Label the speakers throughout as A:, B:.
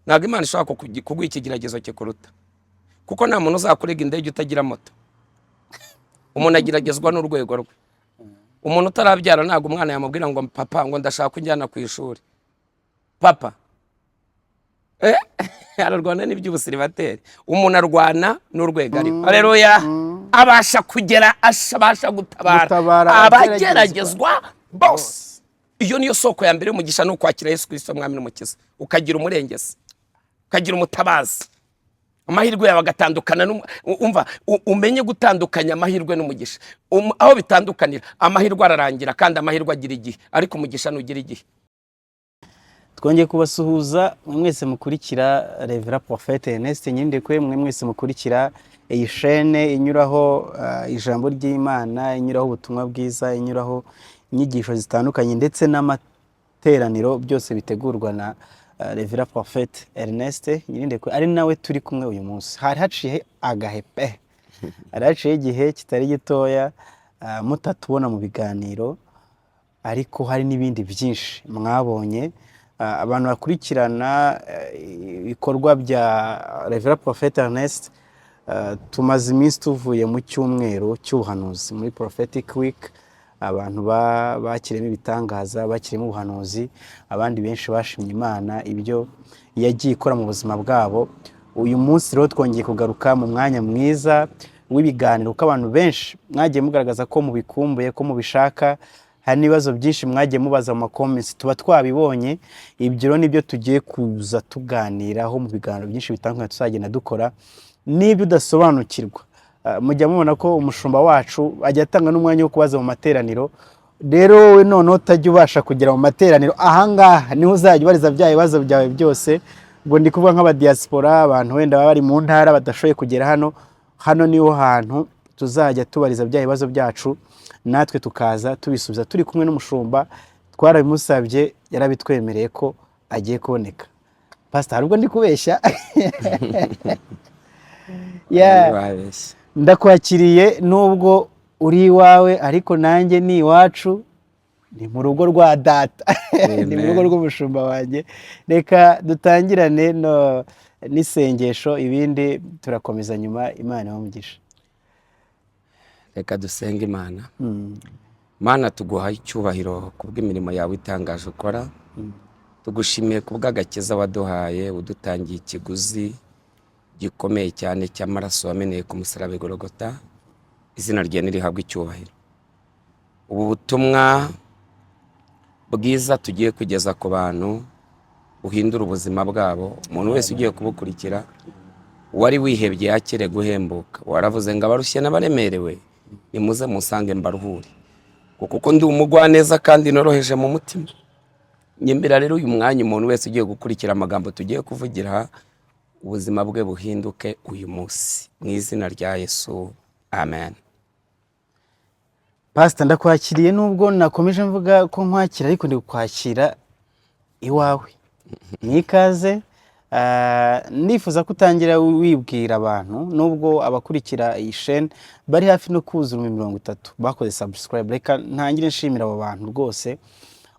A: ntabwo Imana ishaka kuguha ikigeragezo kikuruta, kuko nta muntu uzakurega indege utagira moto. Umuntu ageragezwa n'urwego rwe. Umuntu utarabyara ntabwo umwana yamubwira ngo papa ngo ndashaka kujyana ku ishuri. Papa ararwana n'iby'ubusiribateri. Umuntu arwana n'urwego ariko. Haleluya. Abasha kugera, abasha gutabara abageragezwa bose. Iyo niyo soko ya mbere y'umugisha, no kwakira Yesu Kristo mwami n'umukiza, ukagira umurengezi, ukagira umutabazi. Amahirwe yawe agatandukana, umva umenye gutandukanya amahirwe n'umugisha. Aho bitandukanira, amahirwe ararangira kandi amahirwe agira igihe, ariko umugisha nugira igihe.
B: Twongeye kubasuhuza mwese mukurikira Revera Prophète Ernest Nyirindekwe, mwese mukurikira iyi chaîne inyuraho ijambo ry'Imana, inyuraho ubutumwa bwiza, inyuraho inyigisho zitandukanye ndetse n'amateraniro, byose bitegurwa na Revera Prophète Ernest Nyirindekwe, ari nawe turi kumwe uyu munsi. Hari haciye agahepe, hari haciye igihe kitari gitoya mutatubona mu biganiro, ariko hari n'ibindi byinshi mwabonye. Abantu bakurikirana ibikorwa bya Revera Prophète Ernest, tumaze iminsi tuvuye mu cyumweru cy'ubuhanuzi muri Prophetic Week. Abantu bakiremo ibitangaza, bakiremo ubuhanuzi, abandi benshi bashimye Imana ibyo yagiye ikora mu buzima bwabo. Uyu munsi rero twongeye kugaruka mu mwanya mwiza w'ibiganiro, ko abantu benshi mwagiye mugaragaza ko mubikumbuye, ko mubishaka. Hari n'ibibazo byinshi mwagiye mubaza mu comments, tuba twabibonye. Ibyo rero nibyo tugiye kuza tuganiraho mu biganiro byinshi bitandukanye tuzagenda dukora. N'ibyo udasobanukirwa, mujya mubona ko umushumba wacu ajya atanga n'umwanya wo kubaza mu materaniro. Rero wowe none utajya ubasha kugera mu materaniro, ahangaha niho uzajya ubariza bya bibazo byawe byose. Ngo ndi kuvuga nk'aba diaspora, abantu wenda baba bari mu ntara badashoboye kugera hano niho hantu tuzajya tubariza bya bibazo byacu, natwe tukaza tubisubiza turi kumwe n'umushumba. Twarabimusabye, yarabitwemereye ko agiye kuboneka. Pastor, hari ubwo ndi kubeshya? Ndakwakiriye nubwo uri iwawe, ariko nanjye ni iwacu, ni mu rugo rwa data. Ni mu rugo rw'umushumba wanjye. Reka dutangirane n'isengesho, ibindi turakomeza nyuma. Imana ibamugisha.
A: Reka dusenga Imana. Mana, tuguha icyubahiro kubw'imirimo yawe itangaje ukora. Tugushimiye kubw'agakiza waduhaye, udutangiye ikiguzi gikomeye cyane cy'amaraso wameneye ku musaraba i Golgotha. Izina rye nirihabwe icyubahiro. Ubu butumwa bwiza tugiye kugeza ku bantu uhindura ubuzima bwabo. Umuntu wese ugiye kubukurikira, wari wihebye yakire guhembuka. Waravuze ngo abarushye n'abaremerewe nimuze musange mbaruhure, kuko ndi umugwaneza kandi noroheje mu mutima. Nyembera rero uyu mwanya umuntu wese ugiye gukurikira amagambo tugiye kuvugira, ubuzima bwe buhinduke uyu munsi, mu izina rya Yesu, amen.
B: Pastor, ndakwakiriye nubwo nakomeje mvuga ko nkwakira, ariko ndi kukwakira iwawe. Nikaze. Nifuza kutangira wibwira abantu, nubwo abakurikira iyi chaîne bari hafi no kuzura 30 bakoze subscribe. Reka ntangire nshimira abo bantu rwose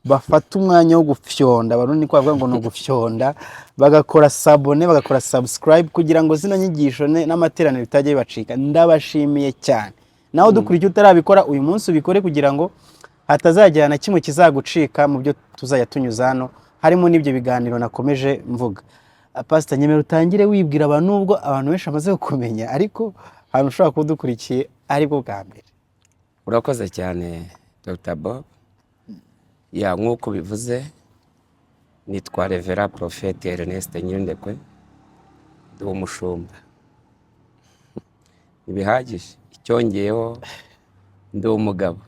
B: bafata umwanya wo gufyonda, barundi ko bavuga ngo no gufyonda, bagakora sabone, bagakora subscribe, kugira ngo zino nyigisho n'amateraniro bitajye bibacika. Ndabashimiye cyane. Naho dukurikiye utarabikora, uyu munsi ubikore, kugira ngo hatazajyana kimwe kizagucika mu byo tuzajya tunyuza hano, harimo n'ibyo biganiro nakomeje mvuga. Pastor, nyemera utangire wibwira abantu, nubwo abantu benshi amaze kumenya, ariko hano ushobora kudukurikiye aribwo bwa mbere.
A: Urakoze cyane Dr. Bob. Nk'uko bivuze, nitwa Revera Prophète Ernest Nyirindekwe, ndi umushumba. Ibihagije. Icyongeyeho, ndi umugabo,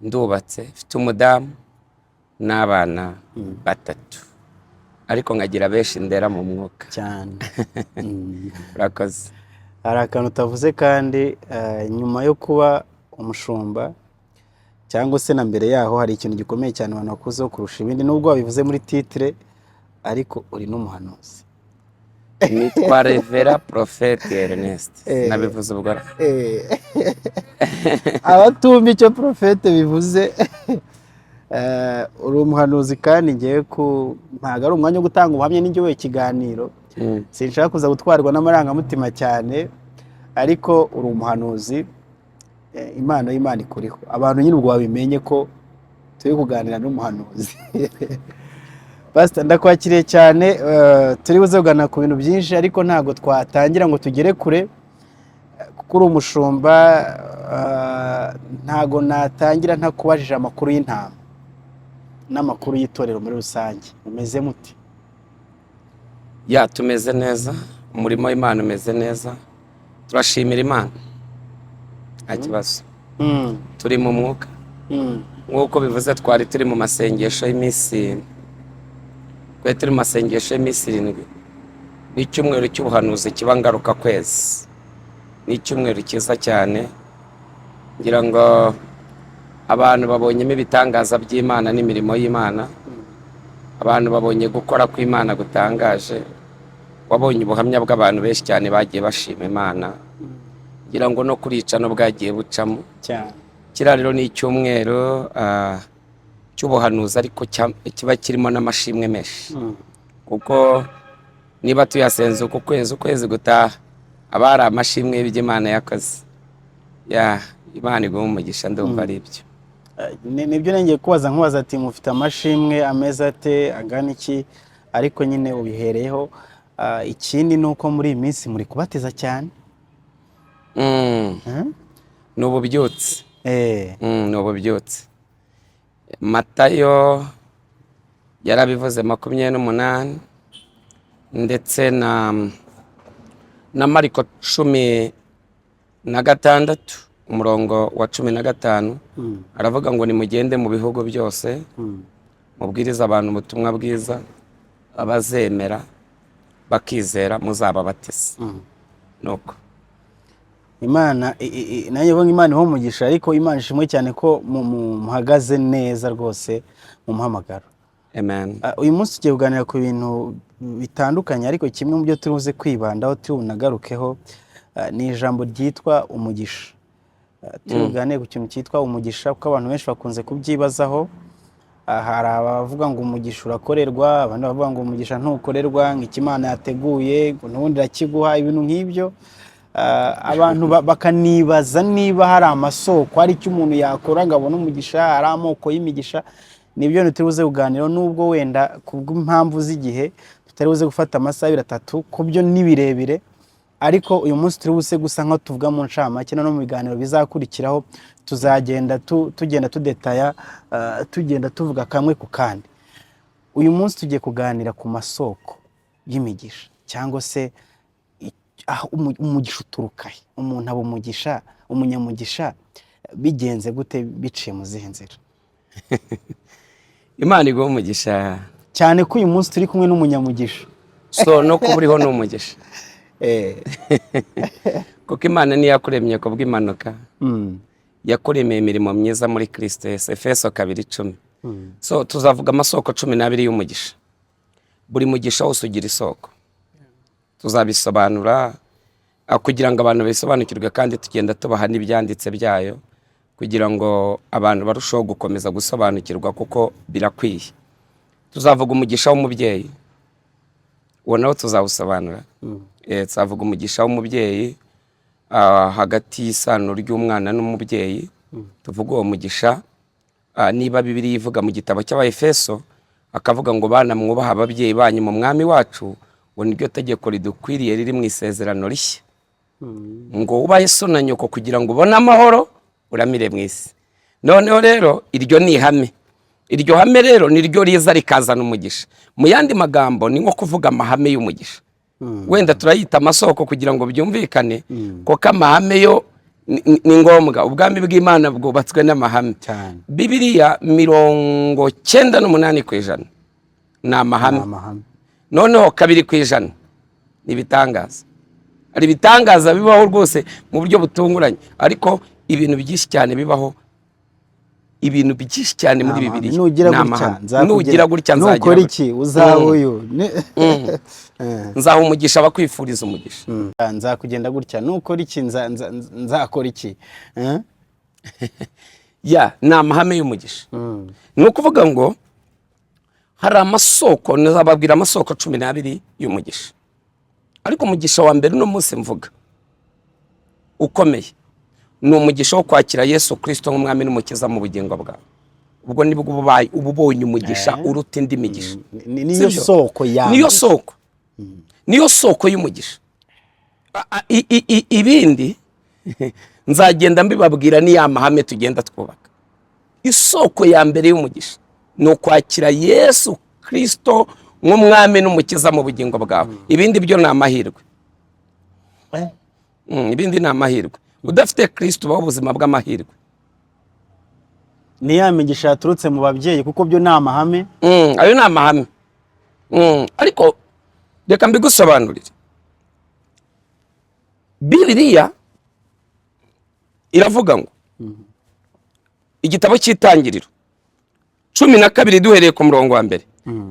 A: ndubatse, mfite umudamu n'abana 3, ariko nkagira benshi ndera mu mwuka
B: cyane.
A: Urakoze.
B: Hari akantu utavuze kandi, nyuma yo kuba umushumba cyangwa se na mbere yaho, hari ikintu gikomeye cyane abantu bakuzeho kurusha ibindi, nubwo wabivuze muri titre, ariko uri n'umuhanuzi.
A: Nitwa Revera Prophète Ernest. Nabivuze ubwo.
B: Abatumva icyo prophète bivuze uri umuhanuzi kandi ngewe ntabwo ari umwanya wo gutanga ubuhamya n'ingewe ikiganiro, sinshaka kuza gutwarwa n'amarangamutima cyane, ariko uri umuhanuzi, impano y'Imana ikuriho, abantu nyine ubwo babimenye ko turi kuganira n'umuhanuzi. Pastor ndakwakiriye cyane, turi buze kugana ku bintu byinshi ariko ntabwo twatangira ngo tugere kure kuko uri umushumba, ntabwo natangira ntakubajije amakuru y'intama n'amakuru y'itorero muri rusange. Umeze muti?
A: Ya, tumeze neza, umurimo w'Imana umeze neza, turashimira Imana, nta kibazo. Turi mu mwuka, nk'uko bivuze twari turi mu masengesho y'iminsi, turi mu masengesho y'iminsi 7, n'icyumweru cy'ubuhanuzi kiba ngaruka kwezi, n'icyumweru cyiza cyane, ngira ngo abantu babonyemo ibitangaza by'Imana n'imirimo y'Imana, abantu babonye gukora kw'Imana gutangaje, wabonye ubuhamya bw'abantu benshi cyane bagiye bashima Imana, ngira ngo no kurica no bwagiye bucamo
B: cyane.
A: Kiriya rero ni icyumweru cy'ubuhanuzi ariko kiba kirimo n'amashimwe menshi, kuko niba tuyasenze uku kwezi gutaha aba hari amashimwe y'Imana yakoze. Ya, Imana iguhe umugisha, ndumva ari ibyo.
B: Nibyo nengeye kubaza nkubaza ati mufite amashimwe ameze ate, angana iki, ariko nyine ubihereyeho. Ikindi ni uko muri iyi minsi muri kubatiza cyane.
A: Ni ububyutse. Ni ububyutse. Matayo yarabivuze 28, ndetse na Mariko 16 umurongo wa 15, aravuga ngo nimugende mu bihugu byose, mubwiriza abantu ubutumwa bwiza, abazemera bakizera muzababatiza. Nuko
B: Imana nanjye bonga Imana iho umugisha, ariko Imana ishimwe cyane ko muhagaze neza rwose mu muhamagaro.
A: Amen.
B: Uyu munsi tugiye kuganira ku bintu bitandukanye, ariko kimwe mu byo turuze kwibandaho tunagarukeho ni ijambo ryitwa umugisha. Tuganire ku kintu cyitwa umugisha kuko abantu benshi bakunze kubyibazaho. Hari abavuga ngo umugisha urakorerwa, abandi bavuga ngo umugisha ntukorerwa, ngo Imana yateguye n'ubundi irakiguha, ibintu nk'ibyo. Abantu bakanibaza niba hari amasoko, hari icyo umuntu yakora ngo abone umugisha, hari amoko y'imigisha. Nibyo ntitubuze kuganira, nubwo wenda kubw'impamvu z'igihe tutari buze gufata amasaha 2-3 ko byo ni birebire, ariko uyu munsi turi buze gusa nko tuvuga mu ncamake, no mu biganiro bizakurikiraho tuzagenda tugenda tudetaya, tugenda tuvuga kamwe ku kandi. Uyu munsi tugiye kuganira ku masoko y'imigisha, cyangwa se umugisha uturuka he, umuntu aba umugisha, umunyamugisha bigenze gute, biciye mu zihe nzira?
A: Imana iguhe umugisha
B: cyane ko uyu munsi turi kumwe n'umunyamugisha,
A: so no kuba uriho ni umugisha. Kuko Imana niyo yakuremye ku bw'impanuka, yakuremeye imirimo myiza muri Kristo Yesu, Efeso 2:10. So tuzavuga amasoko 12 y'umugisha. Buri mugisha wose ugira isoko, tuzabisobanura kugira ngo abantu bisobanukirwe, kandi tugenda tubaha n'ibyanditse byayo kugira ngo abantu barusheho gukomeza gusobanukirwa, kuko birakwiye. Tuzavuga umugisha w'umubyeyi, uwo nawo tuzawusobanura. Tuzavuga umugisha w'umubyeyi, hagati y'isano ry'umwana n'umubyeyi. Tuvuga uwo mugisha, niba Bibiliya ivuga mu gitabo cy'Abaefeso akavuga ngo bana mwubaha ababyeyi banyu mu mwami wacu, ngo niryo tegeko ridukwiriye riri mu isezerano rishya, ngo ubahe so na nyoko kugira ngo ubone amahoro uramire mu isi. Noneho rero iryo ni ihame, iryo hame rero niryo riza rikazana umugisha. Mu yandi magambo ni nko kuvuga amahame y'umugisha. Wenda turayita amasoko kugira ngo byumvikane, kuko amahame yo ni ngombwa. Ubwami bw'Imana bwubatswe n'amahame. Bibiliya 98% ni amahame. Noneho 2% ni ibitangaza. Ari ibitangaza bibaho rwose mu buryo butunguranye, ariko ibintu byinshi cyane bibaho, ibintu byinshi cyane muri Bibiliya. Nugira gutya
B: nukora iki uzaba uyu,
A: nzaha umugisha abakwifuriza umugisha.
B: Nzakugenda gutya nukora iki nzakora iki.
A: ni amahame y'umugisha. Ni ukuvuga ngo hari amasoko, nzababwira amasoko 12 y'umugisha, ariko umugisha wa mbere uno munsi mvuga ukomeye ni umugisha wo kwakira Yesu Kristo nk'umwami n'umukiza mu bugingo bwawe. Ubwo nibwo ubonye umugisha uruta indi migisha.
B: Niyo soko yawe,
A: niyo soko y'umugisha. Ibindi nzagenda mbibabwira ni ya mahame tugenda twubaka. Isoko ya mbere y'umugisha ni ukwakira Yesu Kristo nk'umwami n'umukiza mu bugingo bwawe. Ibindi byo ni amahirwe. Ibindi ni amahirwe. Udafite Kristo ubaho ubuzima bw'amahirwe.
B: Ni ya migisha yaturutse mu babyeyi, kuko byo ni amahame.
A: Ayo ni amahame. Ariko reka mbigusobanurire. Bibiliya iravuga ngo igitabo cy'Itangiriro 12 duhereye ku murongo wa mbere,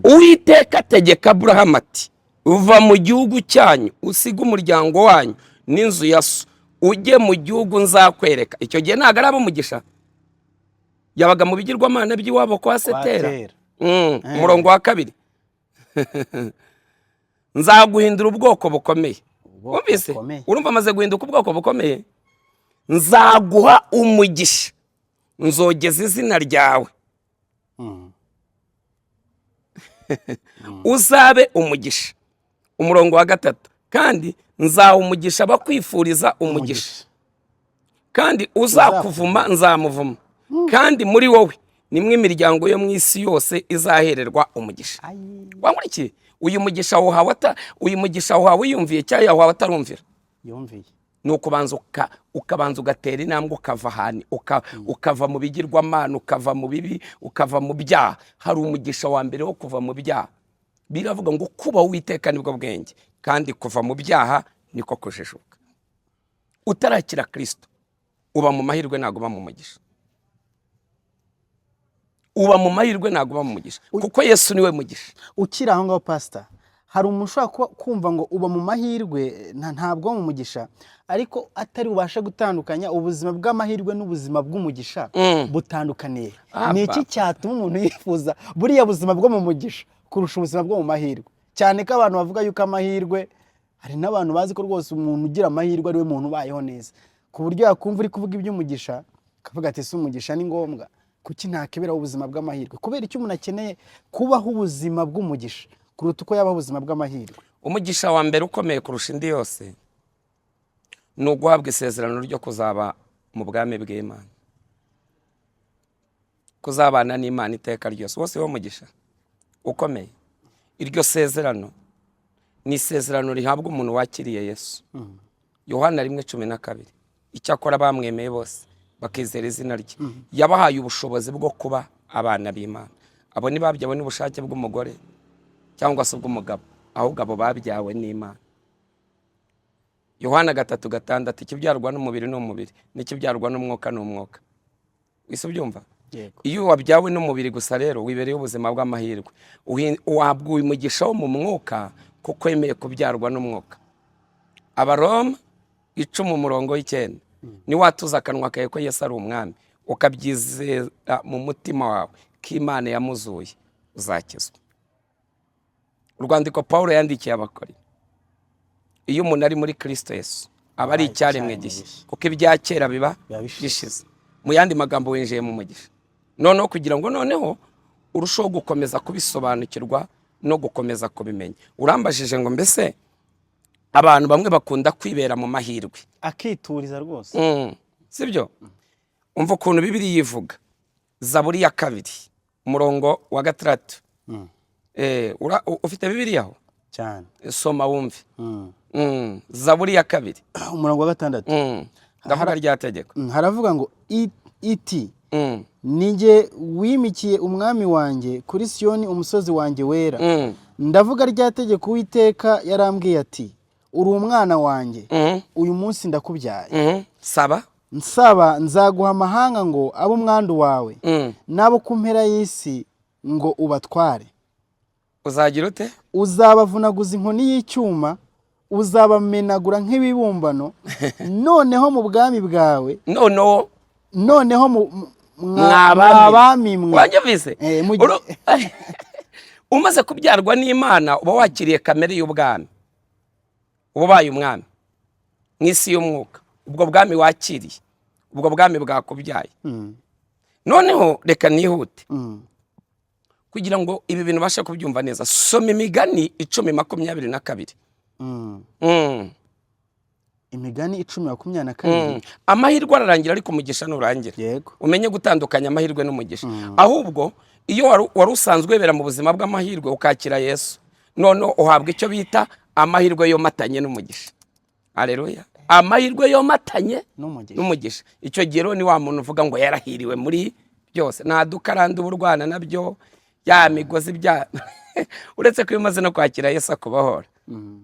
A: Uwiteka ategeka Aburahamu ati, uva mu gihugu cyanyu usiga umuryango wanyu n'inzu ya so, ujye mu gihugu nzakwereka. Icyo gihe ntago ari umugisha, yabaga mu bigirwamana by'iwabo kwa Setera. Umurongo wa 2 nzaguhindura ubwoko bukomeye. Wumvise? Urumva amaze guhinduka ubwoko bukomeye. Nzaguha umugisha, nzogeza izina ryawe, uzabe umugisha. Umurongo wa 3, kandi nzaha umugisha abakwifuriza umugisha, kandi uzakuvuma nzamuvuma, kandi muri wowe nimwe imiryango yo mu isi yose izahererwa umugisha. Wangurikiye? Uyu mugisha wahawe wiyumviye cyangwa yahawe atarumvira?
B: Yumviye.
A: Ni ukabanza ugatera intambwe, ukava ahantu, ukava mu bigirwamana, ukava mu bibi, ukava mu byaha. Hari umugisha wa mbere wo kuva mu byaha. Biravuga ngo kubaho Uwiteka nibwo bwenge, kandi kuva mu byaha niko kujijuka. Utarakira Kristo uba mu mahirwe, ntago uba mu mugisha. Uba mu mahirwe, ntago uba mu mugisha, kuko Yesu niwe mugisha.
B: Ukiri aho ngaho pastor, hari umuntu ushobora kumva ngo uba mu mahirwe ntabwo mu mugisha, ariko atari ubasha gutandukanya ubuzima bw'amahirwe n'ubuzima bw'umugisha butandukaniye. Ni iki cyatuma umuntu yifuza buriya buzima bwo mu mugisha kurusha ubuzima bwo mu mahirwe? Cyane ko abantu bavuga yuko amahirwe, hari n'abantu bazi ko rwose umuntu ugira amahirwe ari we muntu ubayeho neza, ku buryo yakumva uri kuvuga iby'umugisha akavuga ati si umugisha ni ngombwa, kuki ntakeberaho ubuzima bw'amahirwe? Kubera icyo umuntu akeneye kubaho ubuzima bw'umugisha kuruta uko yabaho ubuzima bw'amahirwe.
A: Umugisha wa mbere ukomeye kurusha indi yose ni uguhabwa isezerano ryo kuzaba mu bwami bw'Imana, kuzabana n'Imana iteka ryose. Wose wo mugisha ukomeye. Iryo sezerano ni isezerano rihabwa umuntu wakiriye Yesu. Yohana 1:12, icyakora bamwemeye bose bakizera izina rye, yabahaye ubushobozi bwo kuba abana b'Imana. Abo ni babyawe n'ubushake bw'umugore cyangwa se bw'umugabo, ahubwo abo babyawe n'Imana. Yohana 3:6, ikibyarwa n'umubiri ni umubiri, n'ikibyarwa n'umwuka ni umwuka. Wise ubyumva? Iyo wabyawe n'umubiri gusa rero wibereye ubuzima bw'amahirwe. Uhabwa umugisha wo mu mwuka kuko yemeye kubyarwa n'umwuka. Abaroma 10:9, ni watuza akanwa kawe ko Yesu ari umwami, ukabyizera mu mutima wawe ko Imana yamuzuye, uzakizwa. Urwandiko Paulo yandikiye Abakori, iyo umuntu ari muri Kristo Yesu aba ari icyaremwe gishya, kuko ibya kera biba bishize. Mu yandi magambo winjiye mu mugisha. Noneho kugira ngo noneho urushaho gukomeza kubisobanukirwa no gukomeza kubimenya. Urambajije ngo mbese abantu bamwe bakunda kwibera mu mahirwe,
B: akituriza rwose.
A: Sibyo? Umva ukuntu Bibiliya ivuga. Zaburi ya 2 umurongo wa 6. Ufite Bibiliya aho?
B: Cyane.
C: Soma wumve.
A: Zaburi ya 2
B: umurongo wa 6.
A: Ndavuga rya tegeko.
B: Haravuga ngo iti nije wimikiye umwami wanjye kuri Siyoni umusozi wanjye wera. Ndavuga rya tegeko Uwiteka yarambwiye ati, uri umwana wanjye, uyu munsi ndakubyaye. Nsaba nzaguha amahanga ngo abe umwandu wawe, nabo ku mpera y'isi ngo ubatware.
A: Uzagira ute?
B: Uzabavunaguza inkoni y'icyuma, uzabamenagura nk'ibibumbano. Noneho mu bwami bwawe, noneho mwabami mwe.
A: wanyumvise umaze kubyarwa n'Imana uba wakiriye kamere y'ubwami, uba ubaye umwami mu isi y'umwuka. ubwo bwami wakiriye, ubwo bwami bwakubyaye. noneho reka nihute kugira ngo ibi bintu bashe kubyumva neza. soma Imigani 10:22.
B: Imigani 10:22.
A: amahirwe ararangira ariko umugisha nurangira.
B: Yego.
A: umenye gutandukanya amahirwe n'umugisha. ahubwo iyo wari usanzwe wibera mu buzima bw'amahirwe ukakira Yesu, none uhabwa icyo bita amahirwe yomatanye n'umugisha. Haleluya. amahirwe yomatanye n'umugisha. icyo gihe rero ni wa muntu uvuga ngo yarahiriwe muri byose, nta dukaranda uburwana nabyo, ya migozi bya uretse ko imaze no kwakira Yesu akubahora.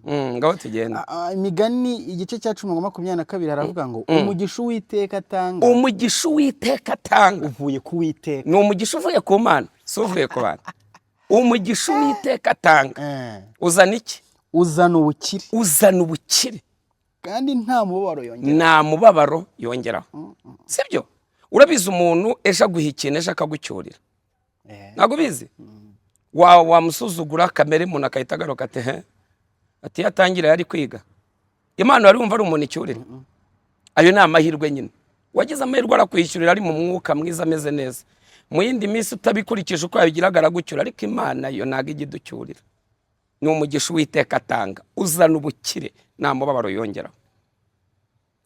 A: ngaho tugenda.
B: Imigani igice cya 10:22 haravuga ngo umugisha Uwiteka atanga,
A: umugisha Uwiteka atanga
B: uvuye ku Uwiteka.
A: ni umugisha uvuye ku Mana, si uvuye ku bantu. umugisha Uwiteka atanga uzana iki?
B: Uzana ubukire.
A: uzana ubukire
B: kandi nta mubabaro yongeraho.
A: nta mubabaro yongeraho. sibyo? urabizi umuntu ejo aguha ikintu ejo akagucyurira, ntabwo ubizi? wamusuzugura kamere umuntu akahita agaruka ati yatangira yari kwiga. Imana yari wumva ari umuntu icyurira. ayo ni amahirwe nyine. wagize amahirwe arakwishyurira ari mu mwuka mwiza ameze neza. mu yindi minsi utabikurikije uko yabigiraga aragucyura, ariko Imana yo ntabwo ijya iducyurira. ni umugisha Uwiteka atanga uzana ubukire, nta mubabaro yongeraho.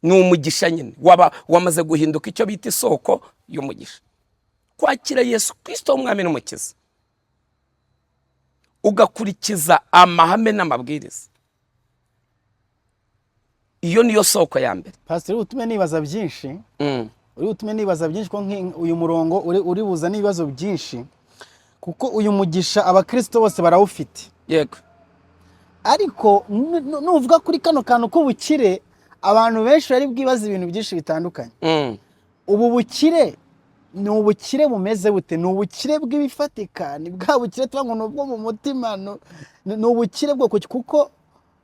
A: ni umugisha nyine wamaze guhinduka icyo bita isoko y'umugisha. kwakira Yesu Kristo w'umwami n'umukiza, ugakurikiza amahame n'amabwiriza, iyo niyo soko ya mbere.
B: Pastor, utume nibaza byinshi. utume nibaza byinshi ko uyu murongo uri buza n'ibibazo byinshi, kuko uyu mugisha abakristo bose barawufite.
A: Yego.
B: ariko nuvuga kuri kano kantu k'ubukire, abantu benshi bari bwibaza ibintu byinshi bitandukanye. ubu bukire ni ubukire bumeze bute? ni ubukire bw'ibifatika? ni bwa bukire tuvuga ngo nubwo mu mutima? ni ubukire bwo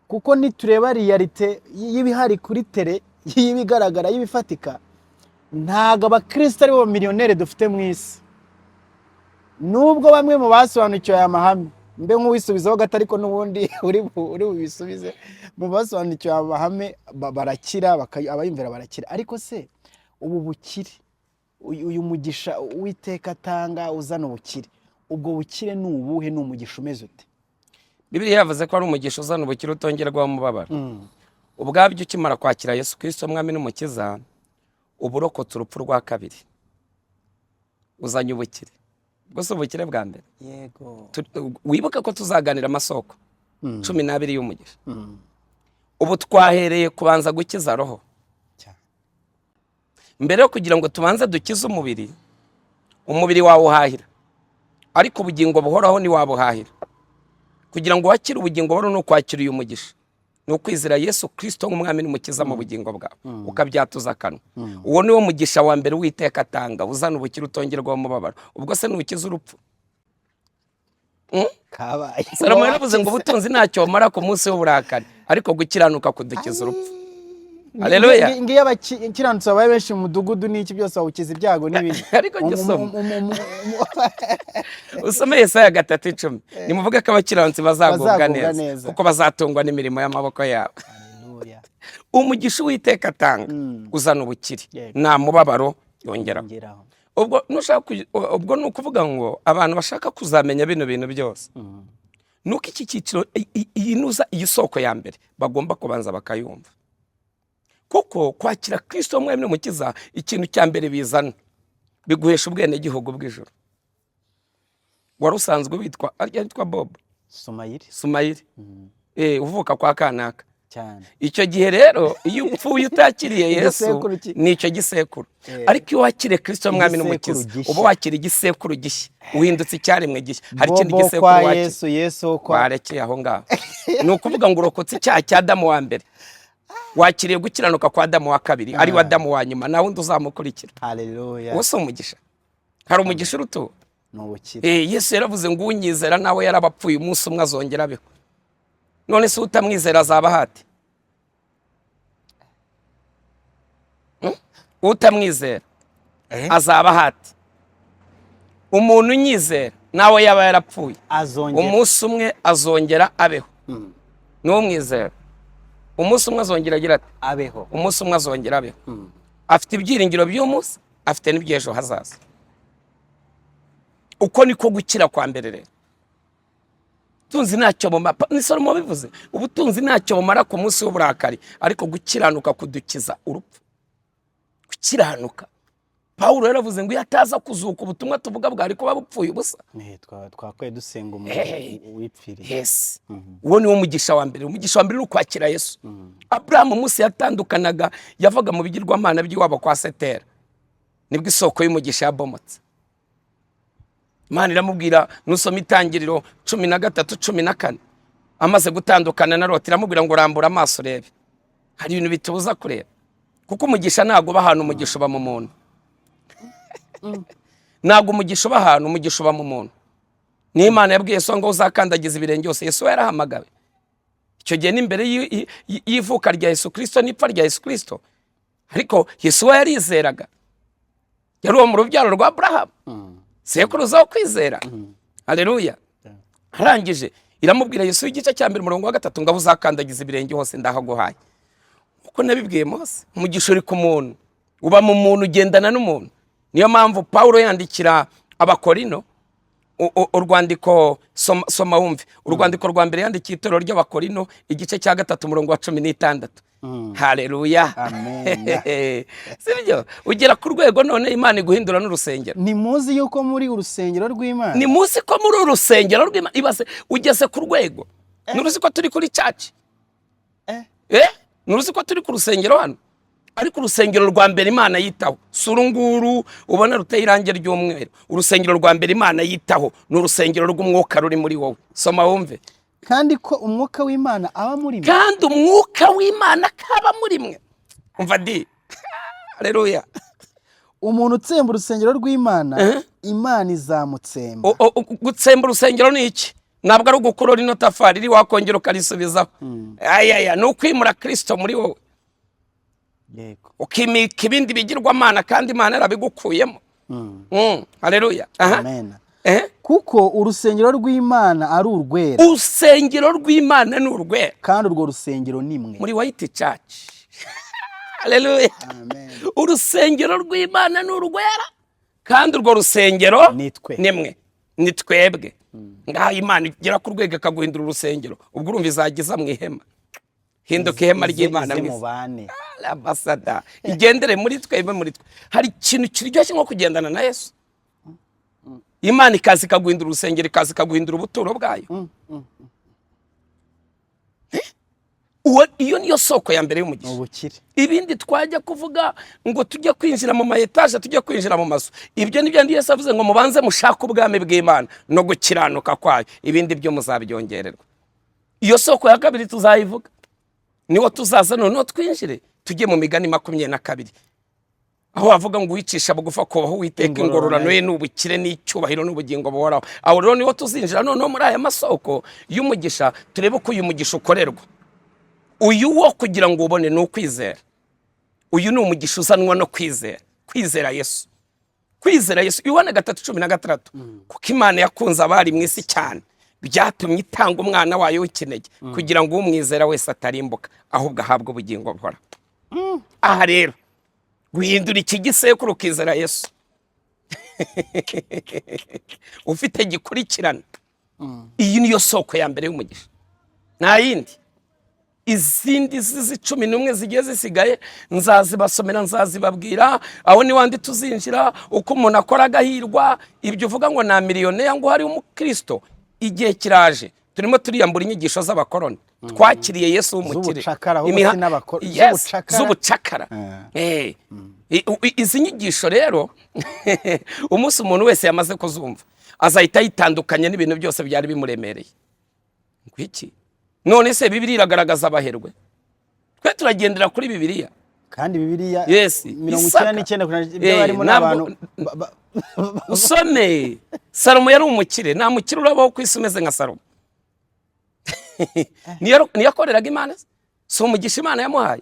B: kuko nitureba realite y'ibihari kuri tele y'ibigaragara y'ibifatika, ntago abakristo ari bo miliyoneri dufite mu isi. nubwo bamwe mu basobanukiwe aya mahame, mbe nk'uwisubizaho gato ariko n'ubundi uri bubisubize, mu basobanukiwe aya mahame barakira, abayumvira barakira. ariko se ubu bukire, uyu mugisha Uwiteka atanga uzana ubukire, ubwo bukire ni ubuhe? ni umugisha umeze ute?
A: Bibiliya yavuze ko ari umugisha uzana ubukire utongerwaho umubabaro. ubwabyo ukimara kwakira Yesu Kristo umwami n'umukiza, uburokotse urupfu rwa kabiri, uzanye ubukire. ubwo si ubukire bwa mbere.
B: Yego.
A: wibuke ko tuzaganira amasoko 12 y'umugisha. ubu twahereye kubanza gukiza roho. mbere yo kugira ngo tubanze dukize umubiri wawe uhahira, ariko ubugingo buhoraho ni wabuhahira. kugira ngo wakire ubugingo buhoraho no kwakira uyu mugisha, ni ukwizera Yesu Kristo nk'umwami n'umukiza mu bugingo bwawe, ukabyatuza akanwa. uwo ni wo mugisha wa mbere Uwiteka atanga uzana ubukire utongerwaho umubabaro. ubwo se nukiza urupfu?
B: kabaye.
A: Salomo yaravuze ngo ubutunzi ntacyo bumara ku munsi w'uburakari, ariko gukiranuka kudukiza urupfu. Haleluya.
B: ngiye abakiranutsi babaye benshi mu mudugudu n'iki byose bawukiza ibyago n'ibindi.
A: ariko gisoma usome Yesaya 3:10. nimuvuge ko abakiranutsi bazagubwa neza, kuko bazatungwa n'imirimo y'amaboko yabo.
B: Haleluya.
A: umugisha Uwiteka atanga uzana ubukire, nta mubabaro yongeraho. ubwo ni ukuvuga ngo abantu bashaka kuzamenya bino bintu byose, nuko iki cyiciro iyi soko ya mbere bagomba kubanza bakayumva. kuko kwakira Kristo umwami n'umukiza, ikintu cya mbere bizana biguhesha ubwenegihugu bw'ijuru. wari usanzwe witwa Bob Sumayiri, uvuka kwa kanaka
B: cyane.
A: icyo gihe rero iyo upfuye utakiriye Yesu ni icyo gisekuru. ariko iyo wakiriye Kristo umwami n'umukiza, uba wakira igisekuru gishya, uhindutse icyaremwe gishya. hari ikindi gisekuru warekeye aho ngaho. ni ukuvuga ngo urokotse icyaha cya Adamu wa mbere, wakiriye gukiranuka kwa Adamu wa kabiri, ari wa Adamu wa nyuma, nawe undi uzamukurikira.
B: Haleluya.
A: wose umugisha. hari umugisha urutu
B: n'ubukire.
A: Yesu yaravuze ngo unyizera nawe yarabapfuye umunsi umwe azongera abeho. none se utamwizera azaba hati? utamwizera azaba hati umuntu unyizera nawe yaba yarapfuye
B: azongera
A: umunsi umwe azongera abeho. N'umwizera umunsi umwe azongera agira ati
B: abeho,
A: umunsi umwe azongera abeho. Afite ibyiringiro by'umunsi, afite n'iby'ejo hazaza. Uko niko gukira kwa mbere rero. Ubutunzi ntacyo bumara, ni Salomo bivuze, ubutunzi ntacyo bumara ku munsi w'uburakari, ariko gukiranuka kudukiza urupfu. Gukiranuka Pawulo yaravuze ngo iyo ataza kuzuka ubutumwa tuvuga bwari kuba bupfuye ubusa.
B: twakwiye dusenga umuntu wipfiriye.
A: Yes. Uwo ni wo mugisha wa mbere. Umugisha wa mbere ni ukwakira Yesu. Abrahamu umunsi yatandukanaga yavaga mu bigirwamana by'iwabo kwa Setera, nibwo isoko y'umugisha yabomotse. Imana iramubwira, nusoma Itangiriro 13:14, amaze gutandukana na Loti iramubwira ngo rambura amaso urebe. Hari ibintu bitubuza kureba, kuko umugisha ntago uba ahantu, umugisha uba mu muntu. Ntago umugisha uba ahantu, umugisha uba mu muntu. Ni Imana yabwiye Yesu ngo uzakandagiza ibirenge byose. Yesu yarahamagawe icyo gihe n'imbere y'ivuka rya Yesu Kristo n'ipfa rya Yesu Kristo, ariko Yesu we yarizeraga, yari uwo mu rubyaro rwa Abrahamu, sekuruza wo kwizera. Haleluya. Arangije iramubwira Yesu igice cya 1 umurongo wa 3 ngo uzakandagiza ibirenge hose ndahaguhaye. Uko nabibwiye Mose, umugisha uri ku muntu, uba mu muntu, ugendana n'umuntu. Niyo mpamvu Pawulo yandikira Abakorino urwandiko, soma wumve, urwandiko rwa mbere yandikiye itorero ry'Abakorino igice cya 3 umurongo wa 16. Haleluya.
B: Amen.
A: Sibyo ugera ku rwego none Imana iguhindura n'urusengero.
B: Ni muzi yuko muri urusengero rw'Imana,
A: ni muzi ko muri urusengero rw'Imana. Ibase ugeze ku rwego, nuruzi ko turi kuri church, nuruzi ko turi ku rusengero hano, ariko urusengero rwa mbere Imana yitaho surunguru ubona ruteye irange ry'umweru. Urusengero rwa mbere Imana yitaho ni urusengero rw'umwuka ruri muri wowe. Soma wumve.
B: kandi ko umwuka w'Imana aba muri mwe,
A: kandi umwuka w'Imana kaba muri mwe. Umva di. Haleluya.
B: umuntu utsemba urusengero rw'Imana, Imana izamutsemba.
A: Gutsemba urusengero ni iki? Ntabwo ari ugukurura ino tafari iri wakongera ukarisubizaho. Ayaya, ni ukwimura Kristo muri wowe.
B: Yego.
A: Ukimika ibindi bigirwamana kandi Imana yarabigukuyemo. Haleluya.
B: Amen. Kuko urusengero rw'Imana ari urwera.
A: Urusengero rw'Imana ni urwera.
B: Kandi urwo rusengero ni mwe.
A: Muri White Church. Haleluya.
B: Amen.
A: Urusengero rw'Imana ni urwera. Kandi urwo rusengero ni mwe. Ni twebwe. Ngaho Imana igera ku rwego akaguhindura urusengero. Ubwo urumva izagiza mu ihema. Hinduka ihema ry'Imana
B: mubane.
A: Ambassador. Igendere muri twebwe muri twe. Hari ikintu kiryoshye nko kugendana na Yesu. Imana ikazi kaguhindura urusengero, ikazi kaguhindura ubuturo bwayo. Iyo niyo soko ya mbere y'umugisha.
B: Ubukire.
A: Ibindi twajya kuvuga ngo tujye kwinjira mu mayetaje, tujye kwinjira mu mazu, ibyo nibyo ndi Yesu avuze ngo mubanze mushaka ubwami bw'Imana no gukiranuka kwayo, ibindi byo muzabyongererwa. Iyo soko ya kabiri tuzayivuga, niwo tuzaza noneho twinjire tujye mu Migani 22, aho bavuga ngo wicisha bugufa kubaho Uwiteka ingororano ye n'ubukire n'icyubahiro n'ubugingo buhoraho. Aho rero niwo tuzinjira noneho muri aya masoko y'umugisha, turebe ko uyu mugisha ukorerwa. Uyu wo kugira ngo ubone ni ukwizera. Uyu ni umugisha uzanwa no kwizera. Kwizera Yesu. Kwizera Yesu. Yohana 3:16. Kuko Imana yakunze abari mu isi cyane, byatumye itanga umwana wayo w'ikinege, kugira ngo umwizera wese atarimbuka, ahubwo ahabwe ubugingo buhoraho. Aha rero guhindura iki gisekuru ukizera Yesu. Ufite gikurikirana. Iyi niyo soko ya mbere y'umugisha. Nta yindi. Izindi 11 zigiye zisigaye nzazibasomera, nzazibabwira. Aho ni wandi tuzinjira uko umuntu akora agahirwa. Ibyo uvuga ngo na miliyone ngo hari umukristo, igihe kiraje turimo turiyambura inyigisho z'abakoroni. Twakiriye Yesu w'umukire. Z'ubucakara. Izi nyigisho rero umunsi umuntu wese yamaze kuzumva azahita yitandukanya n'ibintu byose byari bimuremereye. Ngwiki none se Bibiliya iragaragaza abaherwe? Twe turagendera kuri Bibiliya.
B: Kandi Bibiliya
A: 99%
B: ibyo barimo n'abantu.
A: Usome Salomo yari umukire, nta mukire urabaho ku isi umeze nka Salomo. Niyo yakoreraga Imana, so umugisha Imana yamuhaye.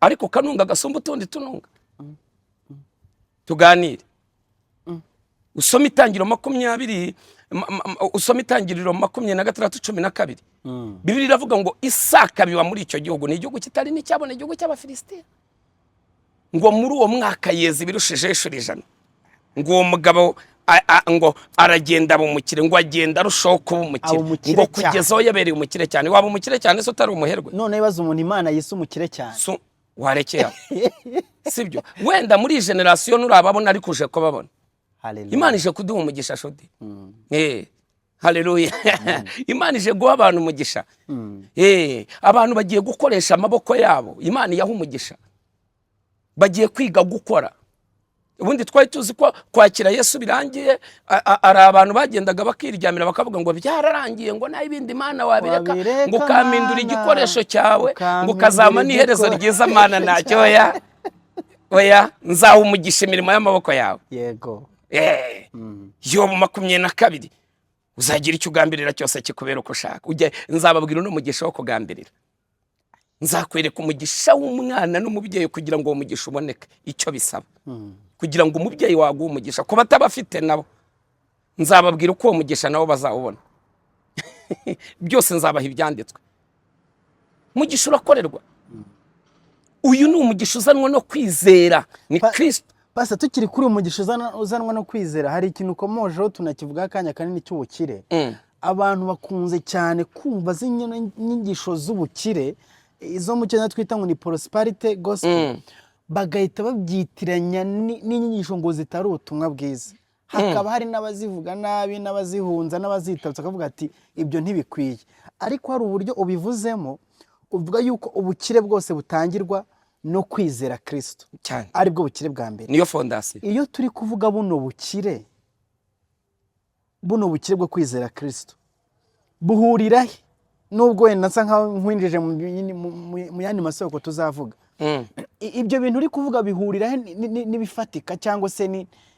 A: Ariko kanunga gasumba utundi tununga. tuganire. Usoma Itangiriro 20:22. Bibiliya iravuga ngo Isaka biba muri icyo gihugu, ni igihugu kitari n'icyabona, igihugu cy'Abafilisitiya. Ngo muri uwo mwaka yeza ibirushije inshuro 100. Ngo uwo mugabo ngo aragenda bumukire, ngo agenda arushaho kuba umukire, ngo kugezaho yabereye umukire cyane. Waba umukire cyane se utari umuherwe?
B: None bibaza umuntu Imana yise umukire cyane.
A: Warekeye sibyo? Wenda muri generation urababona ari kuje ko babona. Imana ije kuduha umugisha shodi. Haleluya. Imana ije guha abantu umugisha. Abantu bagiye gukoresha amaboko yabo, Imana yaha umugisha. Bagiye kwiga gukora. Ubundi twari tuzi ko kwakira Yesu birangiye, ari abantu bagendaga bakiryamira bakavuga ngo byararangiye, ngo nayo ibindi Imana wabireka, ngo kamindura igikoresho cyawe, ngo kazama n'iherezo ryiza Mana ntacyo. Oya, nzaha umugisha imirimo y'amaboko yawe.
B: Yego.
A: Yobu 22, uzagira icyo ugambirira cyose kikubera uko ushaka. Nzababwira n'umugisha wo kugambirira. Nzakwereka umugisha w'umwana n'umubyeyi kugira ngo uwo mugisha uboneke. Icyo bisaba kugira ngo umubyeyi waguha umugisha, ko batabafite nabo nzababwira uko uwo mugisha nabo bazawubona. Byose nzabaha ibyanditswe. Umugisha urakorerwa. Uyu ni umugisha uzanwa no kwizera, ni Kristo.
B: Basa tukiri kuri umugisha uzanwa no kwizera, hari ikintu ukomojeho tunakivuga akanya kanini cy'ubukire. Abantu bakunze cyane kumva z'inyigisho z'ubukire, izo mu cyanya twita ngo ni prosperity gospel, bagahita babyitiranya n'inyigisho ngo zitari ubutumwa bwiza. Hakaba hari n'abazivuga nabi, n'abazihunza, n'abazitabutsa akavuga ati ibyo ntibikwiye. Ariko hari uburyo ubivuzemo, uvuga yuko ubukire bwose butangirwa no kwizera Kristo
A: cyane,
B: aribwo bukire bwa mbere,
A: niyo fondasiyo.
B: Iyo turi kuvuga buno bukire bwo kwizera Kristo, buhurira he? Nubwo wenda nsa nkaho nkwinjije mu yandi masoko tuzavuga, ibyo bintu uri kuvuga bihurira he n'ibifatika cyangwa se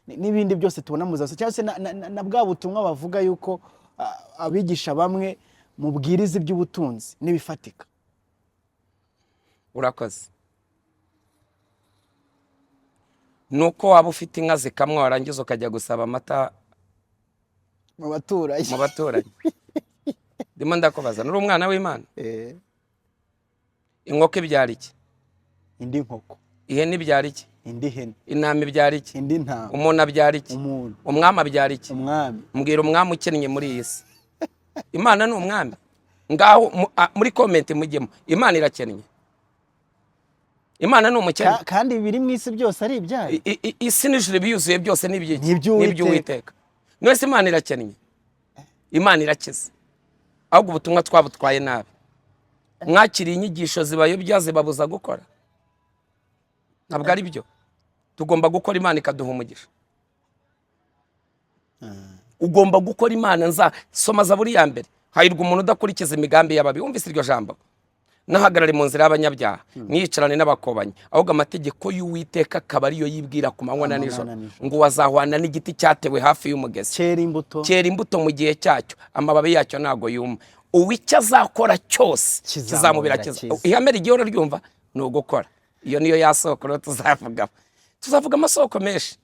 B: n'ibindi byose tubona mu zaso, cyangwa se na bwa butumwa bavuga yuko abigisha bamwe mubwiriza iby'ubutunzi n'ibifatika?
A: Urakoze. Nuko waba ufite inka zikamwa warangiza ukajya gusaba amata
B: mu baturanyi.
A: Ndimo ndakubaza, nuri umwana w'Imana? Inkoko ibyara iki?
B: Indi nkoko.
A: Ihene ibyara iki?
B: Indi hene.
A: Intama ibyara iki?
B: Indi ntama.
A: Umuntu abyara iki?
B: Umuntu.
A: Umwami abyara iki?
B: Umwami.
A: Mbwira umwami ukennye muri iyi si. Imana ni umwami. Ngaho muri comment mujyemo, Imana irakennye? Imana ni umukene?
B: Kandi biri mu isi byose ari ibyayo.
A: Isi n'ijuru biyuzuye byose n'iby'Uwiteka. Mwese Imana irakennye? Imana irakiza. Ahubwo ubutumwa twabutwaye nabi. Mwakiriye inyigisho zibayobya zibabuza gukora. Ntabwo ari byo. Tugomba gukora, Imana ikaduha umugisha. Ugomba gukora, Imana soma Zaburi ya mbere. Hahirwa umuntu udakurikiza imigambi y'ababi. Wumvise iryo jambo? Nahagarare mu nzira y'abanyabyaha, mwiyicarane n'abakobanyi, ahubwo amategeko y'Uwiteka akaba ariyo yibwira ku manywa na nijoro, ngo wazahwana n'igiti cyatewe hafi y'umugezi, cyera imbuto mu gihe cyacyo, amababi yacyo ntago yuma. Uwicyo azakora cyose kizamubera cyiza. Ihame rigihora ryumva ni ugukora. Iyo niyo yasoko rero tuzavuga amasoko menshi.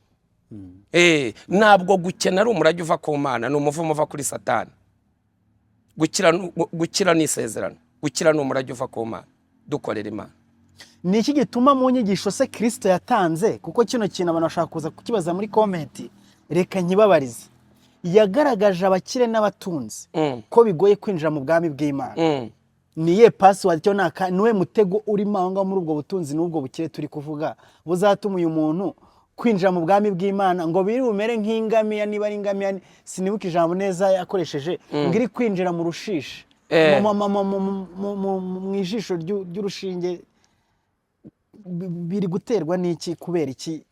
A: Ntabwo gukena ari umurage uva ku Mana, ni umuvumo uva kuri Satani. Gukira ni isezerano. Gukira ni umurage uva ku Mana, dukorera Imana.
B: Ni iki gituma mu nyigisho se Kristo yatanze? Kuko kino kintu abantu bashaka kuza kukibaza muri comment, reka nkibabarize. Yagaragaje abakire n'abatunzi ko bigoye kwinjira mu bwami bw'Imana. Niye password cyo niwe mutego uri manga muri ubwo butunzi n'ubwo bukire turi kuvuga buzatuma uyu muntu kwinjira mu bwami bw'Imana, ngo biri bumere nk'ingamiya, niba ari ingamiya sinibuka ijambo neza yakoresheje, ngiri kwinjira mu rushishi, mu ijisho ry'urushinge. Biri guterwa n'iki? Kubera iki?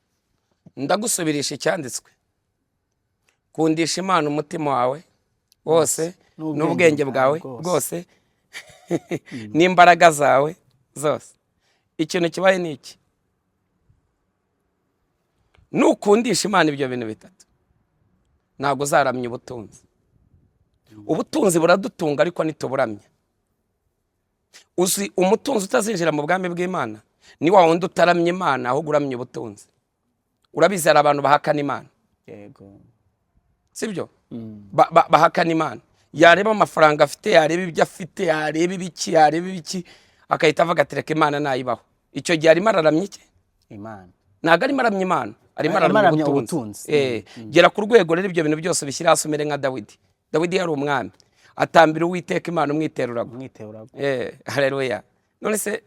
A: Ndagusubirisha icyanditswe. Kundisha Imana umutima wawe wose n'ubwenge bwawe bwose n'imbaraga zawe zose. Ikintu kibaye ni iki? Nukundisha Imana ibyo bintu bitatu, ntabwo uzaramya ubutunzi. Ubutunzi buradutunga ariko ntituburamya. Uzi umutunzi utazinjira mu bwami bw'Imana ni wa wundi utaramya Imana ahubwo uramya ubutunzi. urabizi hari abantu bahakana Imana,
B: yego,
A: sibyo? Bahakana Imana, yareba amafaranga afite, yareba ibyo afite, yareba ibiki akahita avuga ati reka Imana nayibaho. Icyo gihe arimo araramya iki?
B: Imana.
A: Ntabwo arimo aramya Imana, arimo araramya ubutunzi. Gera ku rwego rero ibyo bintu byose bishyira hasi umere nka Dawidi. Dawidi yari umwami, atambira Uwiteka Imana umwiterurago. Haleluya. None se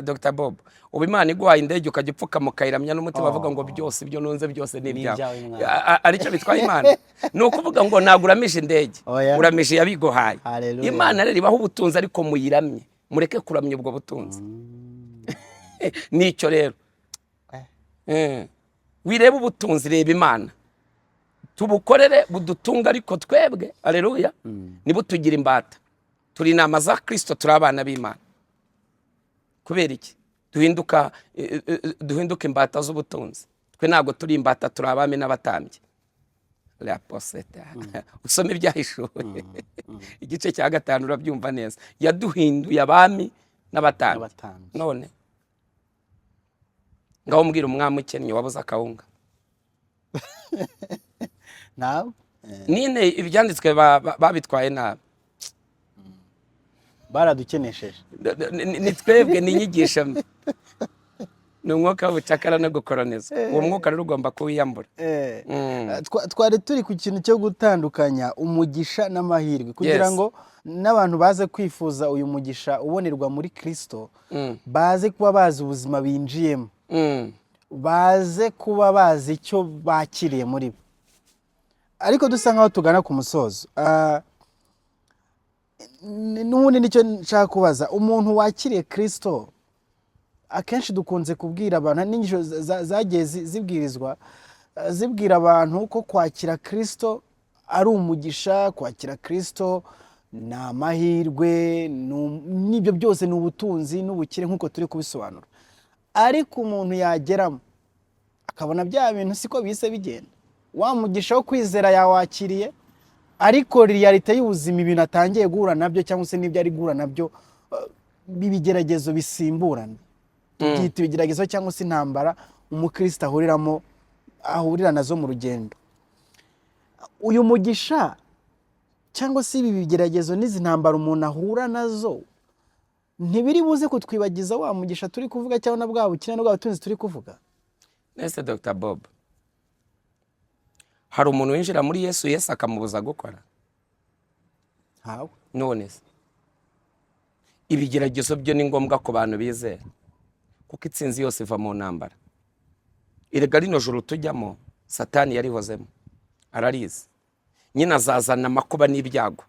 A: Dr. Bob, ubu Imana iguhaye indege ukajya upfukama ukayiramya n'umutima avuga ngo byose ibyo nunze byose ni ibyawe, aricyo bitwaye Imana? Ni ukuvuga ngo ntabwo uramije indege, uramije yabiguhaye. Imana rero ibaho ubutunzi ariko muyiramye, mureke kuramya ubwo butunzi. Nicyo rero wireba ubutunzi, reba Imana, tubukorere budutunga, ariko twebwe haleluya nibo tugira imbata, turi inama za Kristo, turi abana b'Imana. Kubera iki duhinduka imbata z'ubutunzi? Twe ntabwo turi imbata, turi abami n'abatambyi. Usome Ibyahishuwe igice cya 5 urabyumva neza, yaduhinduye abami n'abatambyi. None ngaho mbwira umwami ukennye wabuze akawunga
B: nawe
A: nine ibyanditswe babitwaye nabi,
B: baradukenesheje.
A: Ni twebwe, ni inyigisho mbi, ni umwuka w'ubucakara no gukoroniza. Uwo mwuka rero ugomba kuwiyambura.
B: Twari turi ku kintu cyo gutandukanya umugisha n'amahirwe, kugira ngo n'abantu baze kwifuza uyu mugisha ubonerwa muri Kristo, baze kuba bazi ubuzima binjiyemo, baze kuba bazi icyo bakiriye muri bo. Ariko dusa nkaho tugana ku musozo, n'ubundi nicyo nshaka kubaza, umuntu wakiriye Kristo, akenshi dukunze kubwira abantu, n'inyigisho zagiye zibwirizwa zibwira abantu ko kwakira Kristo ari umugisha, kwakira Kristo ni amahirwe, n'ibyo byose ni ubutunzi n'ubukire nk'uko turi kubisobanura. Ariko umuntu yageramo akabona bya bintu siko bise bigenda, wa mugisha wo kwizera yawakiriye, ariko realite y'ubuzima ibintu atangiye guhura nabyo, cyangwa se n'ibyo ari guhura nabyo bibigeragezo bisimburana, tubyita ibigeragezo cyangwa se intambara umukristo ahurira nazo mu rugendo. Uyu mugisha cyangwa se ibi bigeragezo n'izi ntambara umuntu ahura nazo ntibiri buze kutwibagiza wa mugisha turi kuvuga, cyangwa na bwa bukene n'ubwa butunzi turi kuvuga?
A: Nese Dr. Bob, hari umuntu winjira muri Yesu akamubuza gukora?
B: Hawe.
A: None se ibigeragezo byo ni ngombwa ku bantu bizera, kuko itsinzi yose iva mu ntambara. Erega rino joro tujyamo Satani yarihozemo, ararizi. Nyine azazana amakuba n'ibyago,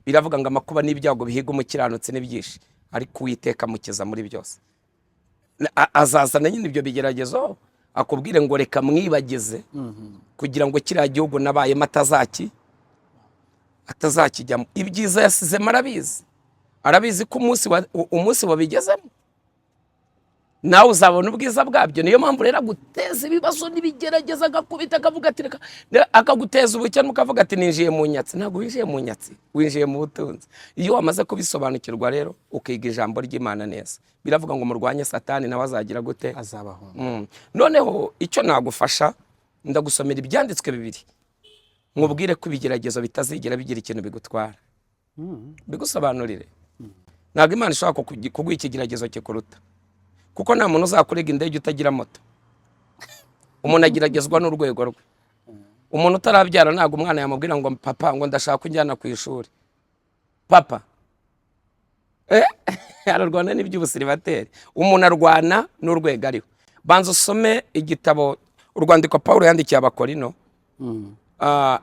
A: biravuga ngo amakuba n'ibyago bihiga umukiranutsi n'ibyishi, ariko Uwiteka amukiza muri byose. Azazana nyine ibyo bigeragezo akubwire ngo reka mwibagize, kugira ngo kiriya gihugu nabayemo atazakijyamo. Ibyiza yasizemo arabizi ko umunsi wabigezemo nawe uzabona ubwiza bwabyo. Niyo mpamvu rero aguteza ibibazo n'ibigerageza, agakubita akavuga ati reka, akaguteza ubukene ukavuga ati ninjiye mu nyatsi. Ntabwo winjiye mu nyatsi, winjiye mu butunzi. Iyo wamaze kubisobanukirwa rero ukiga ijambo ry'Imana neza, biravuga ngo murwanye Satani nawe azagira gute?
B: Azabaho.
A: Noneho icyo nagufasha, ndagusomera ibyanditswe 2 nkubwire ko ibigeragezo bitazigera bigira ikintu bigutwara, bigusobanurire. Ntabwo Imana ishobora kuguha ikigeragezo kikuruta, kuko nta muntu uzakurega indege utagira moto. Umuntu ageragezwa n'urwego rwe. Umuntu utarabyara ntabwo umwana yamubwira ngo papa ngo ndashaka kujyana ku ishuri. Papa ararwana n'iby'ubusiribateri. Umuntu arwana n'urwego ariho. Banza usome igitabo, urwandiko Pawulo yandikiye Abakorino,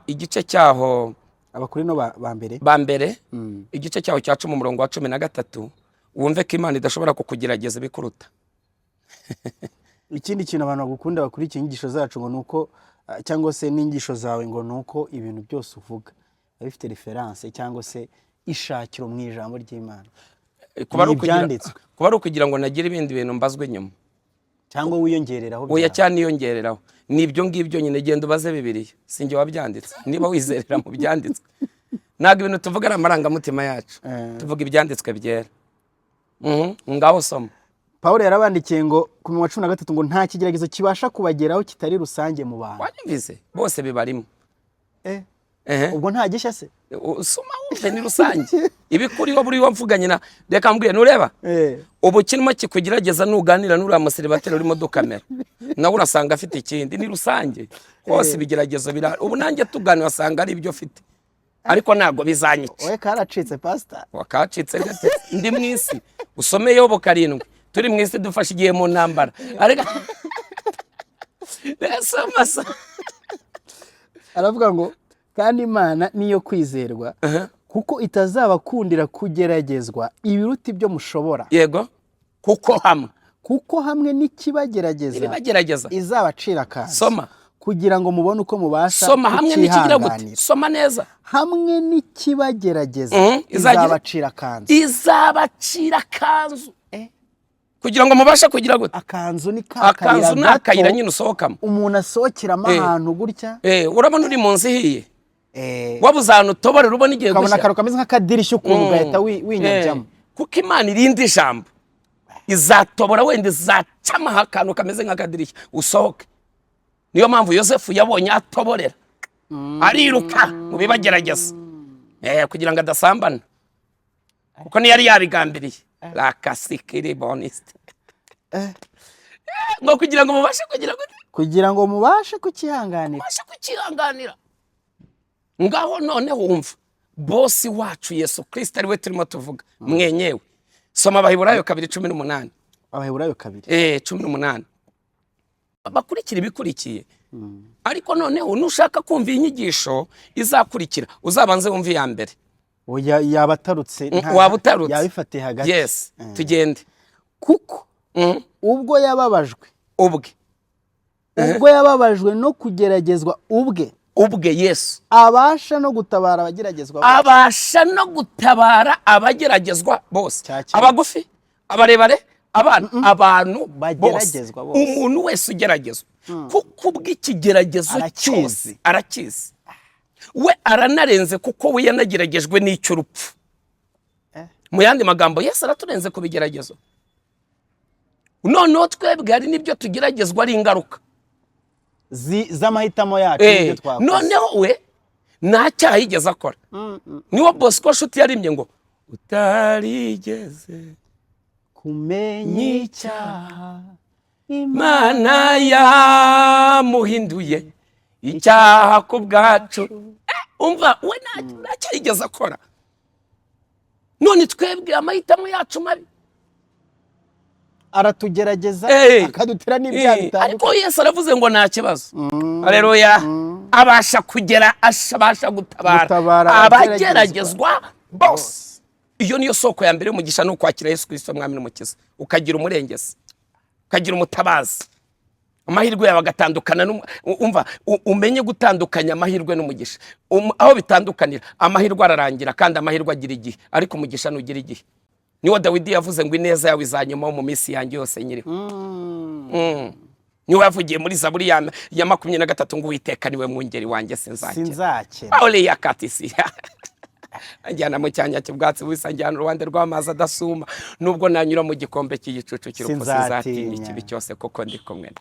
A: igice cyaho
B: Abakorino ba mbere,
A: igice cyaho cya 10 umurongo wa 13, wumve ko Imana idashobora kukugerageza bikuruta.
B: Ikindi kintu abantu bagukunda bakurikiye inyigisho zacu ngo nuko, cyangwa se n'inyigisho zawe ngo nuko ibintu byose uvuga bifite reference cyangwa se ishakiro mu ijambo ry'Imana.
A: Kuba ari ukugira ngo nagire ibindi bintu mbazwe nyuma,
B: cyangwa wiyongereraho.
A: Oya cyane niyongereraho. Nibyo ngibyo nyine, genda ubaze Bibiliya, sinjye wabyanditse. Niba wizerera mu byanditswe, ntabwo ibintu tuvuga ari amarangamutima yacu, tuvuga ibyanditswe byera. Ngaho soma.
B: Pawulo yarabandikiye ngo ku wa 13 ngo nta kigeragezo kibasha kubageraho kitari rusange mu bantu.
A: Wanyumvise bose bibarimo.
B: Ubwo nta gishya se?
A: Usoma wumve ni rusange. Ibikuriho buri wamvuganye na reka mbwiye nureba. Ubu kinimo kikugerageza nuganira n'uriya museribateri urimo dukamera. Nawe urasanga afite ikindi ni rusange. Bose bigeragezo birahari. Ubu nanjye tuganira wasanga ari ibyo afite. Ariko ntago bizanyica.
B: Oye karacitse pastor.
A: Wakacitse gate ndi mwisi. Usomeyeho bo 7. Turi mwisi dufashe igihe mu ntambara. Arega Nesa
B: aravuga ngo kandi Imana niyo kwizerwa kuko itazabakundira kugeragezwa ibiruti byo mushobora.
A: Yego
B: kuko hamwe n'ikibagerageza izabacira akazi.
A: Soma
B: kugira ngo mubone uko mubasha.
A: Soma hamwe n'ikigira gute? Soma neza.
B: Hamwe n'ikibagerageza izabacira kanzu.
A: Izabacira kanzu. Kugira ngo mubasha kugira gute?
B: Akanzu ni
A: akanzu nakayira nyine usohokamo.
B: Umuntu asohokera ahantu gutya.
A: Urabona uri mu nzi hiye. Wabuzana utobore rubona igiye gushya.
B: Ukabona karo kameze nk'akadirishya ukuntu gahita winyajyamo.
A: Kuko Imana irindi ijambo. Izatobora wenda izacama akantu kameze nk'akadirishya usohoke. Niyo mpamvu Yosefu yabonye atoborera. Ariruka mu bibagerageza. Kugira ngo adasambana. Kuko ni yari yabigambiriye. La kasikiri boniste. Ngo kugira ngo mubashe
B: kugira ngo mubashe kukihanganira.
A: Ngaho none wumva bosi wacu Yesu Kristo ari we turimo tuvuga mwenyewe. Soma Abaheburayo 2:18.
B: Abaheburayo 2.
A: 18. Bakurikira ibikurikiye. Ariko noneho nushaka kumva inyigisho izakurikira uzabanze wumva ya mbere.
B: Oya yabatarutse
A: wabutarutse
B: yabifatiye hagati.
A: Yes, tugende.
B: Kuko ubwo yababajwe no kugeragezwa ubwe
A: Yesu
B: abasha no gutabara
A: abageragezwa bose. Abagufi, abarebare, abantu
B: bageragezwa bose.
A: Umuntu wese ugeragezwa kuko ubw'ikigeragezo cyose arakizi. We aranarenze kuko we yanageragejwe n'icyo rupfu. Mu yandi magambo Yesu araturenze kubigeragezo. Noneho twebwe hari nibyo tugeragezwa ari ingaruka
B: z'amahitamo yacu n'ibyo twakoze.
A: Noneho we nta cyaha yigeze akora. Niwo Bosco Nshuti yarimye ngo utarigeze
B: kumenya icyaha
A: Imana yamuhinduye icyaha ku bwacu. Umva we nta yigeze akora. None twebwe amahitamo yacu mabi
B: aratugerageza akadutera n'ibyaha bitandukanye.
A: Ariko Yesu aravuze ngo nta kibazo. Haleluya. Abasha kugera abasha gutabara abageragezwa bose. Iyo niyo soko ya mbere y'umugisha no kwakira Yesu Kristo mwami n'umukiza. Ukagira umurengezi. Ukagira umutabazi. Amahirwe yawe agatandukana. Umva umenye gutandukanya amahirwe n'umugisha. Aho bitandukanira amahirwe ararangira kandi amahirwe agira igihe ariko umugisha nugira igihe. Niwo Dawidi yavuze ngo ineza yawe izanyuma mu minsi yanjye yose nyiriho. Niwe yavugiye muri Zaburi ya 23 ngo Uwiteka niwe mwungeri wanjye sinzakena. Ole yakatisi. Anjyana mu cyanya cy'ubwatsi busanjyana uruhande rw'amazi adasuma nubwo nanyura mu gikombe cy'igicucu cy'urupfu sinzatinya ikibi cyose kuko ndi kumwe.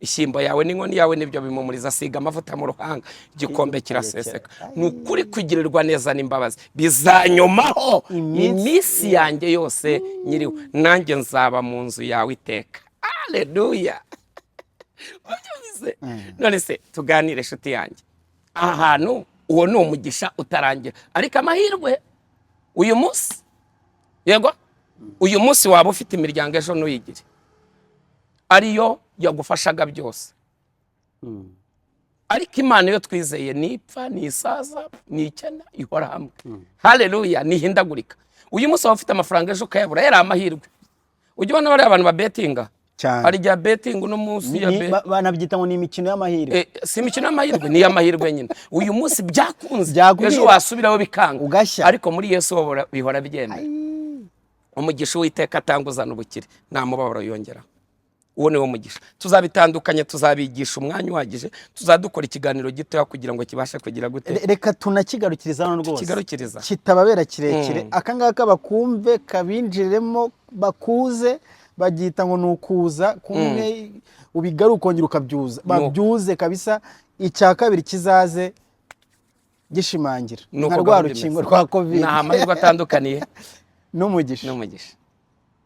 A: Ishyimbo yawe n'inkoni yawe nibyo bimumuriza. Siga amavuta mu ruhanga igikombe kiraseseka. Nukuri kugirirwa neza n'imbabazi bizanyomaho iminsi yanjye yose nyiriwe. Nanjye nzaba mu nzu yawe iteka. Haleluya. None se tuganire nshuti yanjye. Ahantu uwo ni umugisha utarangira ariko amahirwe uyu munsi yego uyu munsi waba ufite imiryango ejo nuyigire ariyo yagufashaga byose. Ariko Imana yo twizeye nipfa nisaza nikena ihora hamwe. Haleluya. Nihindagurika. Uyu munsi waba ufite amafaranga ejo kayabura yari amahirwe. Ujye ubona bari abantu ba bettinga hari jya betting no munsi ya
B: banabyita ngo ni imikino y'amahirwe.
A: Si imikino y'amahirwe ni y'amahirwe nyine. Uyu munsi byakunze ejo wasubiraho bikanga ariko muri Yesu bihora byemera. Umugisha w'Iteka atanguzana ubukire nta mubabaro yongera. Uwo niwo mugisha. Tuzabitandukanye tuzabigisha umwanya uhagije. Tuzadukora ikiganiro gito kugira ngo kibashe kugira gute.
B: Reka tunakigarukiriza hano rwose.
A: Kigarukiriza.
B: Kitababera kirekire. Akangaka bakumve kabinjiremo bakuze babyita ngo nukuza kumwe ubigaruka ukongera ukabyuza babyuze kabisa icya kabiri kizaze gishimangira nka rwa rukingo rwa covid
A: nta mahirwe atandukaniye
B: n'umugisha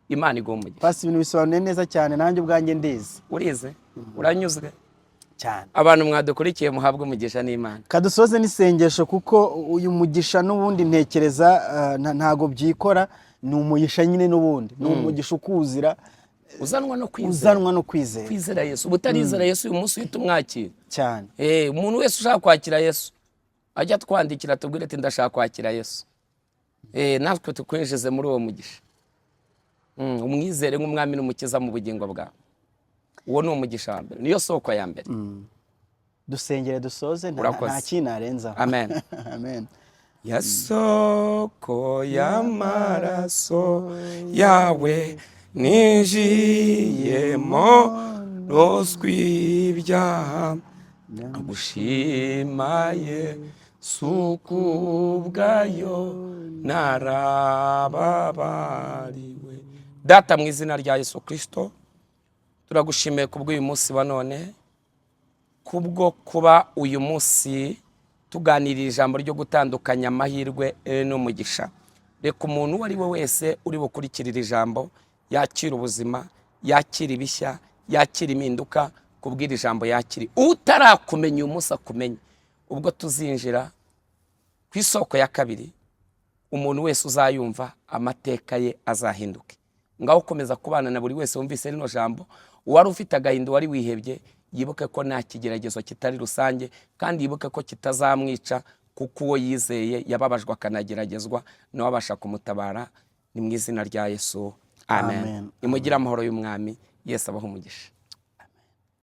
A: Imana igomba
B: pasi ibintu bisobanuye neza cyane nanjye ubwanjye ndize
A: urize uranyuzwe
B: cyane
A: abantu mwadukurikiye muhabwe umugisha n'Imana
B: kadusoze n'isengesho kuko uyu mugisha n'ubundi ntekereza ntago byikora ni umugisha nyine n'ubundi ni umugisha ukuzira
A: uzanwa no kwizera
B: kwizera
A: Yesu ubutarizera Yesu uyu munsi uhita umwakira
B: cyane
A: umuntu wese ushaka kwakira Yesu ajya twandikira tubwire ati ndashaka kwakira Yesu natwe tukwinjize muri uwo mugisha umwizere nk'umwami n'umukiza mu bugingo bwawe uwo ni umugisha wa mbere niyo soko ya mbere
B: dusengere dusoze nta kintu arenzaho
A: amen
B: amen
A: ya soko y'amaraso yawe ninjiyemo roswi ibyaha gushimaye sukubwayo narababariwe data mu izina rya Yesu Kristo turagushimiye kubw'uyu munsi wa none kubwo kuba uyu munsi tuganirira ijambo ryo gutandukanya amahirwe n'umugisha reka umuntu uwo ari we wese uri bukurikirira ijambo yakira ubuzima yakira ibishya yakira impinduka kubwira ijambo yakiri utarakumenya uyu munsi akumenye ubwo tuzinjira ku isoko ya kabiri umuntu wese uzayumva amateka ye azahinduke ngaho ukomeza kubana na buri wese wumvise rino jambo uwari ufite agahinda wari wihebye yibuke ko nta kigeragezo kitari rusange kandi yibuke ko kitazamwica kuko uwo yizeye yababajwe akanageragezwa nawe abasha kumutabara ni mu izina rya Yesu amen imugire amahoro y'umwami Yesu abaho umugisha.